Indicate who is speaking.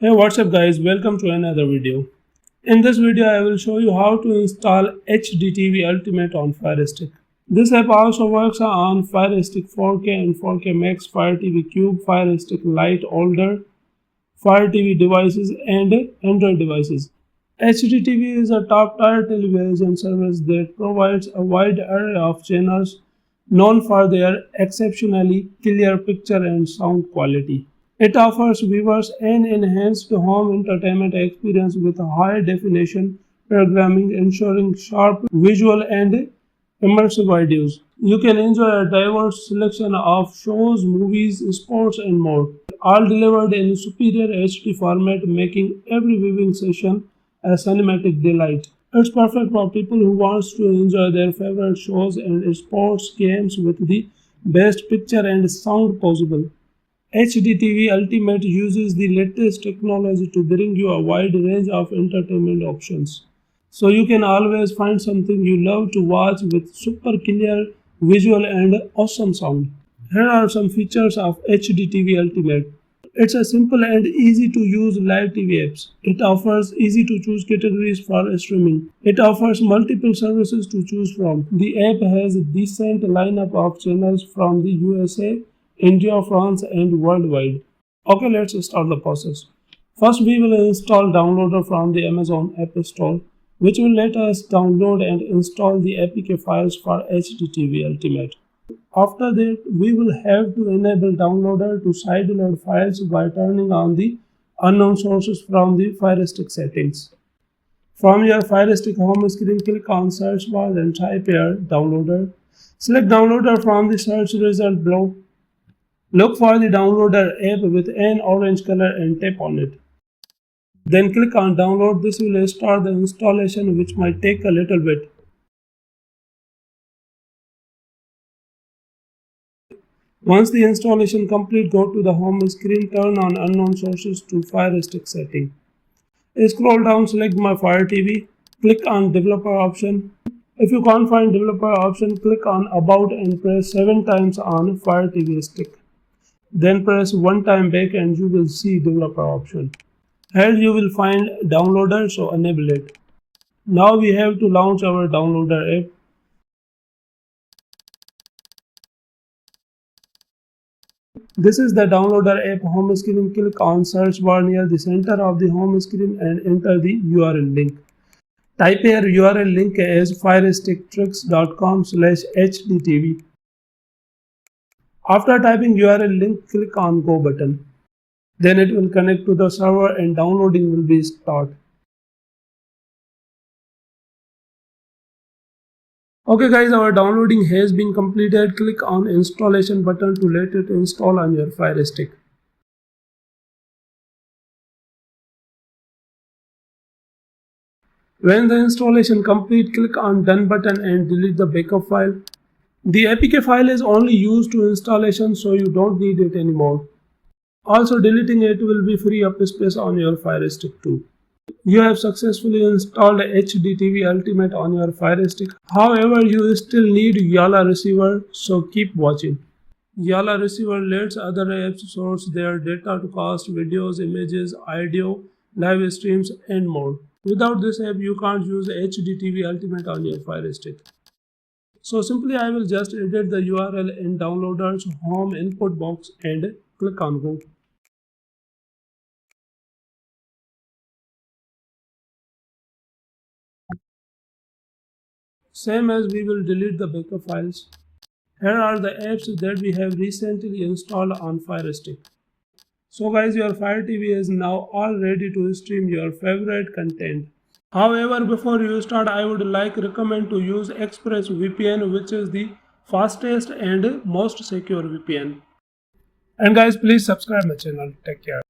Speaker 1: Hey, what's up guys, welcome to another video. In this video I will show you how to install HDtv Ultimate on Firestick. This app also works on Firestick 4K and 4K Max, Fire TV Cube, Firestick Lite older, Fire TV devices and Android devices. HDtv is a top-tier television service that provides a wide array of channels known for their exceptionally clear picture and sound quality. It offers viewers an enhanced home entertainment experience with high-definition programming, ensuring sharp visual and immersive videos. You can enjoy a diverse selection of shows, movies, sports, and more, all delivered in superior HD format, making every viewing session a cinematic delight. It's perfect for people who want to enjoy their favorite shows and sports games with the best picture and sound possible. HDtv Ultimate uses the latest technology to bring you a wide range of entertainment options. So you can always find something you love to watch with super clear visual and awesome sound. Here are some features of HDtv Ultimate. It's a simple and easy to use live TV apps. It offers easy to choose categories for streaming. It offers multiple services to choose from. The app has a decent lineup of channels from the USA, India, France and worldwide. Okay, let's start the process. First, we will install Downloader from the Amazon App Store, which will let us download and install the APK files for HDtv Ultimate. After that, we will have to enable Downloader to sideload files by turning on the unknown sources from the Firestick settings. From your Firestick home screen, click on search bar and type here Downloader. Select Downloader from the search result below. Look for the Downloader app with an orange color and tap on it. Then click on Download. This will start the installation, which might take a little bit. Once the installation complete, go to the home screen, turn on unknown sources to Firestick setting. Scroll down, select My Fire TV, click on Developer option. If you can't find Developer option, click on About and press 7 times on Fire TV stick. Then press 1 time back and you will see Developer option. Here you will find Downloader, so enable it. Now we have to launch our Downloader app. This is the Downloader app home screen. Click on search bar near the center of the home screen and enter the URL link. Type here URL link as firesticktricks.com/hdtv. After typing URL link, click on Go button. Then it will connect to the server and downloading will be start. Okay guys, our downloading has been completed. Click on installation button to let it install on your Firestick. When the installation complete, click on Done button and delete the backup file. The APK file is only used to installation, so you don't need it anymore. Also, deleting it will be free up space on your Firestick too. You have successfully installed HDtv Ultimate on your Firestick. However, you still need Yalla receiver, so keep watching. Yalla receiver lets other apps source their data to cast videos, images, audio, live streams and more. Without this app, you can't use HDtv Ultimate on your Firestick. So simply I will just edit the URL in Downloader's home input box and click on Go. Same as we will delete the backup files. Here are the apps that we have recently installed on Firestick. So guys, your Fire TV is now all ready to stream your favorite content. However, before you start, I would recommend to use ExpressVPN, which is the fastest and most secure VPN. And guys, please subscribe my channel. Take care.